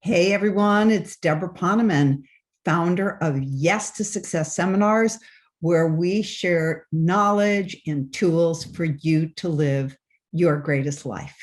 Hey everyone, it's Deborah Poneman, founder of Yes to Success Seminars, where we share knowledge and tools for you to live your greatest life.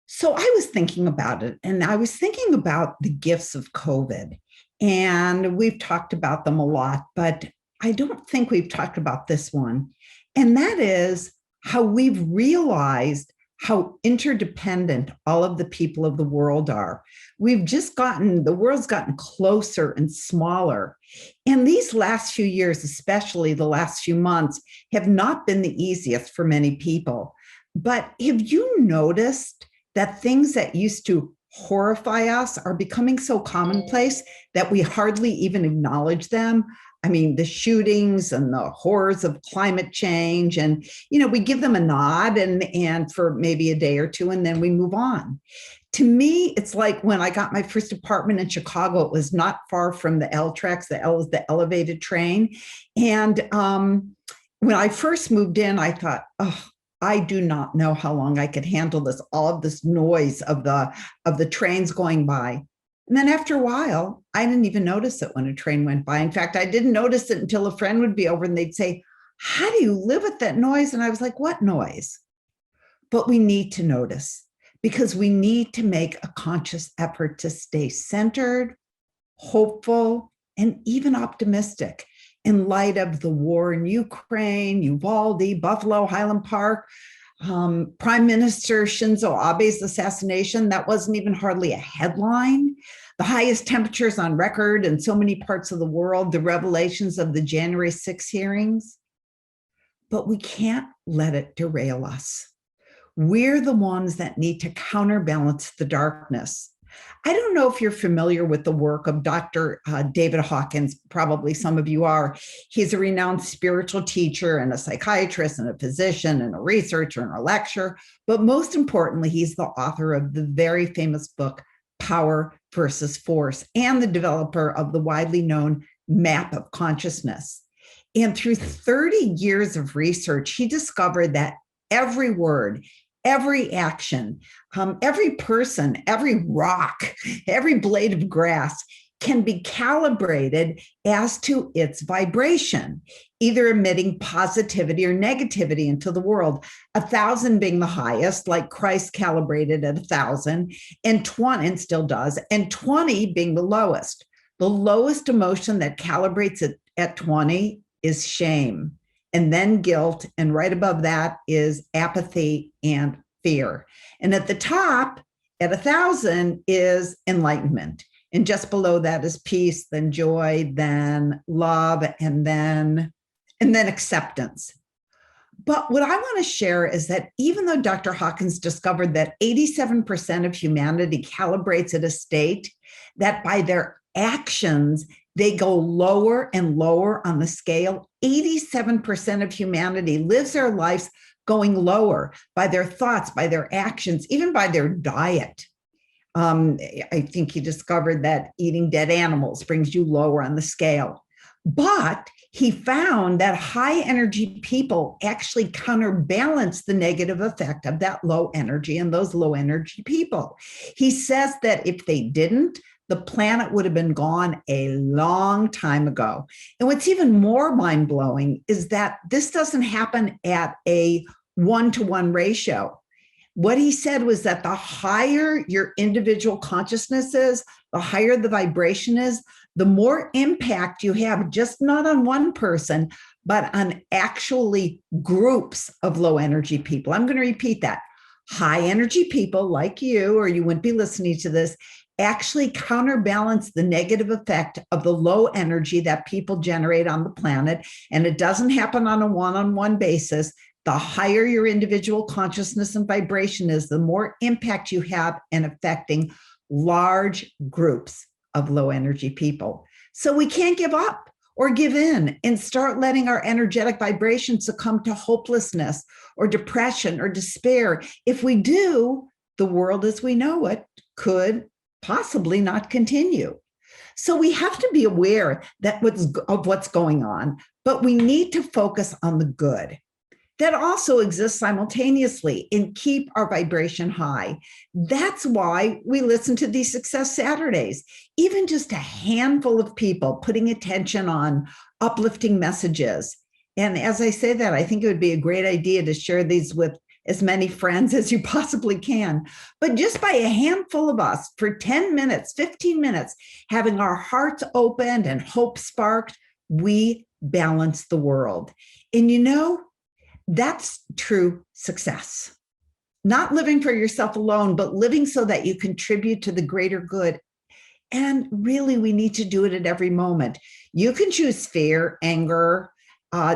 So I was thinking about it, and I was thinking about the gifts of COVID, and we've talked about them a lot, but I don't think we've talked about this one, and that is how we've realized how interdependent all of the people of the world are. The world's gotten closer and smaller. And these last few years, especially the last few months, have not been the easiest for many people. But have you noticed that things that used to horrify us are becoming so commonplace that we hardly even acknowledge them? I mean, the shootings and the horrors of climate change, and we give them a nod and for maybe a day or two, and then we move on. To me, it's like when I got my first apartment in Chicago. It was not far from the L tracks. The L is the elevated train, and when I first moved in, I thought, oh, I do not know how long I could handle this, all of this noise of the trains going by. And then after a while, I didn't even notice it when a train went by. In fact, I didn't notice it until a friend would be over and they'd say, how do you live with that noise? And I was like, what noise? But we need to notice because we need to make a conscious effort to stay centered, hopeful, and even optimistic in light of the war in Ukraine, Uvalde, Buffalo, Highland Park, Prime Minister Shinzo Abe's assassination. That wasn't even hardly a headline. The highest temperatures on record in so many parts of the world, the revelations of the January 6 hearings. But we can't let it derail us. We're the ones that need to counterbalance the darkness. I don't know if you're familiar with the work of Dr. David Hawkins. Probably some of you are. He's a renowned spiritual teacher and a psychiatrist and a physician and a researcher and a lecturer. But most importantly, he's the author of the very famous book, Power versus Force, and the developer of the widely known map of consciousness. And through 30 years of research, he discovered that every word, every action, every person, every rock, every blade of grass can be calibrated as to its vibration, either emitting positivity or negativity into the world. 1,000 being the highest, like Christ calibrated at 1,000, and 20, and still does, and 20 being the lowest. The lowest emotion that calibrates it at 20 is shame, and then guilt, and right above that is apathy and fear. And at the top, at 1,000, is enlightenment. And just below that is peace, then joy, then love, and then acceptance. But what I want to share is that even though Dr. Hawkins discovered that 87% of humanity calibrates at a state that by their actions, they go lower and lower on the scale, 87% of humanity lives their lives going lower by their thoughts, by their actions, even by their diet. I think he discovered that eating dead animals brings you lower on the scale. But he found that high energy people actually counterbalance the negative effect of that low energy and those low energy people. He says that if they didn't, the planet would have been gone a long time ago. And what's even more mind-blowing is that this doesn't happen at a 1-to-1 ratio. What he said was that the higher your individual consciousness is, the higher the vibration is, the more impact you have, just not on one person, but on actually groups of low energy people. I'm going to repeat that. High energy people like you, or you wouldn't be listening to this, actually counterbalance the negative effect of the low energy that people generate on the planet. And it doesn't happen on a one-on-one basis. The higher your individual consciousness and vibration is, the more impact you have in affecting large groups of low energy people. So we can't give up or give in and start letting our energetic vibration succumb to hopelessness or depression or despair. If we do, the world as we know it could possibly not continue. So we have to be aware of what's going on, but we need to focus on the good. that also exist simultaneously and keep our vibration high. That's why we listen to these Success Saturdays. Even just a handful of people putting attention on uplifting messages. And as I say that, I think it would be a great idea to share these with as many friends as you possibly can. But just by a handful of us for 10 minutes, 15 minutes, having our hearts opened and hope sparked, we balance the world. And that's true success. Not living for yourself alone, but living so that you contribute to the greater good. And really, we need to do it at every moment. You can choose fear, anger,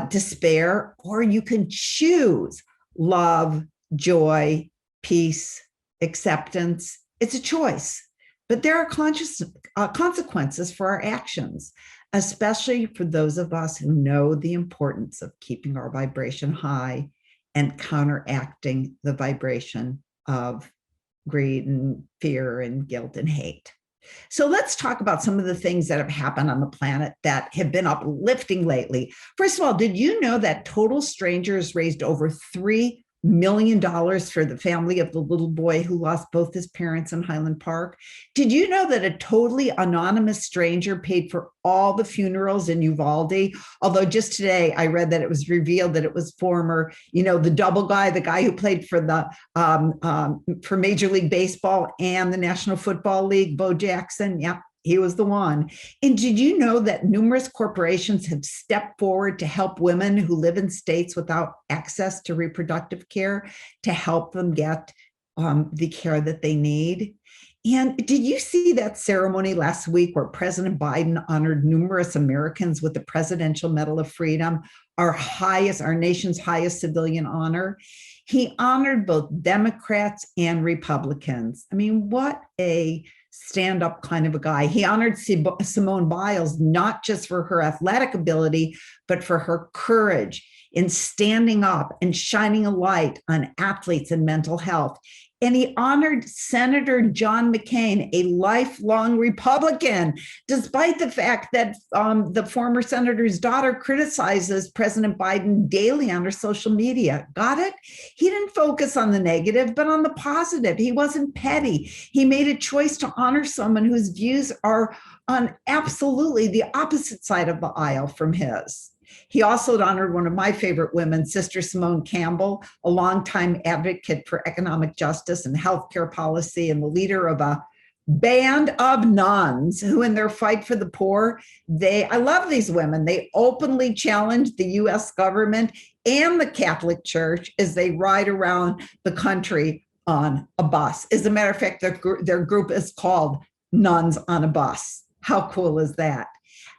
despair, or you can choose love, joy, peace, acceptance. It's a choice, but there are consequences for our actions, especially for those of us who know the importance of keeping our vibration high and counteracting the vibration of greed and fear and guilt and hate. So let's talk about some of the things that have happened on the planet that have been uplifting lately. First of all, did you know that total strangers raised over $3 million for the family of the little boy who lost both his parents in Highland Park? Did you know that a totally anonymous stranger paid for all the funerals in Uvalde? Although just today I read that it was revealed that it was former, the double guy, the guy who played for the for Major League Baseball and the National Football League, Bo Jackson. Yep, he was the one. And did you know that numerous corporations have stepped forward to help women who live in states without access to reproductive care to help them get the care that they need? And did you see that ceremony last week where President Biden honored numerous Americans with the Presidential Medal of Freedom, our nation's highest civilian honor? He honored both Democrats and Republicans. I mean, what a stand-up kind of a guy. He honored Simone Biles, not just for her athletic ability, but for her courage in standing up and shining a light on athletes and mental health. And he honored Senator John McCain, a lifelong Republican, despite the fact that the former senator's daughter criticizes President Biden daily on her social media. Got it? He didn't focus on the negative, but on the positive. He wasn't petty. He made a choice to honor someone whose views are on absolutely the opposite side of the aisle from his. He also honored one of my favorite women, Sister Simone Campbell, a longtime advocate for economic justice and healthcare policy, and the leader of a band of nuns who, in their fight for the poor, I love these women. They openly challenged the U.S. government and the Catholic Church as they ride around the country on a bus. As a matter of fact, their group is called Nuns on a Bus. How cool is that?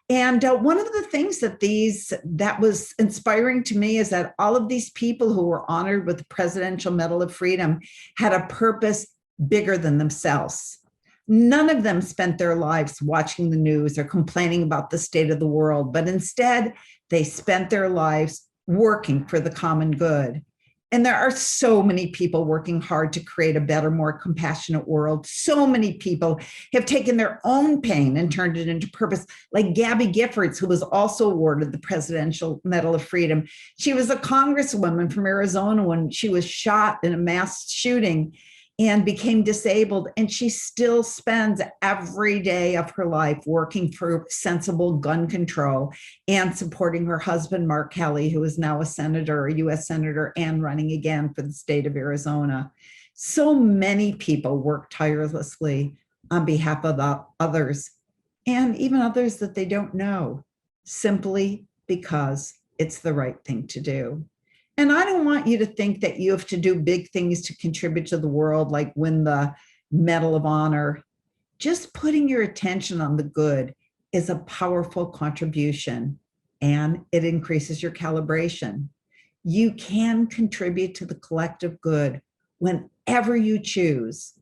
And one of the things that was inspiring to me is that all of these people who were honored with the Presidential Medal of Freedom had a purpose bigger than themselves. None of them spent their lives watching the news or complaining about the state of the world, but instead they spent their lives working for the common good. And there are so many people working hard to create a better, more compassionate world. So many people have taken their own pain and turned it into purpose, like Gabby Giffords, who was also awarded the Presidential Medal of Freedom. She was a congresswoman from Arizona when she was shot in a mass shooting and became disabled. And she still spends every day of her life working for sensible gun control and supporting her husband, Mark Kelly, who is now a U.S. Senator, and running again for the state of Arizona. So many people work tirelessly on behalf of others, and even others that they don't know, simply because it's the right thing to do. And I don't want you to think that you have to do big things to contribute to the world, like win the Medal of Honor. Just putting your attention on the good is a powerful contribution, and it increases your calibration. You can contribute to the collective good whenever you choose,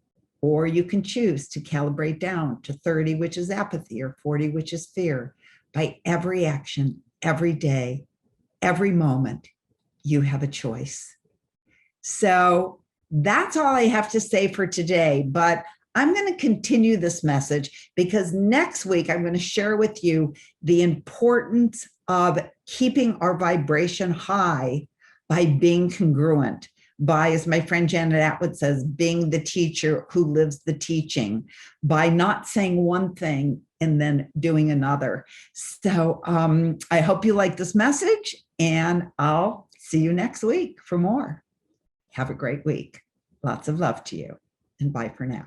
or you can choose to calibrate down to 30, which is apathy, or 40, which is fear. By every action, every day, every moment, you have a choice. So that's all I have to say for today, but I'm going to continue this message because next week I'm going to share with you the importance of keeping our vibration high by being congruent, by, as my friend Janet Atwood says, being the teacher who lives the teaching, by not saying one thing and then doing another. So I hope you like this message, and I'll see you next week for more. Have a great week. Lots of love to you, and bye for now.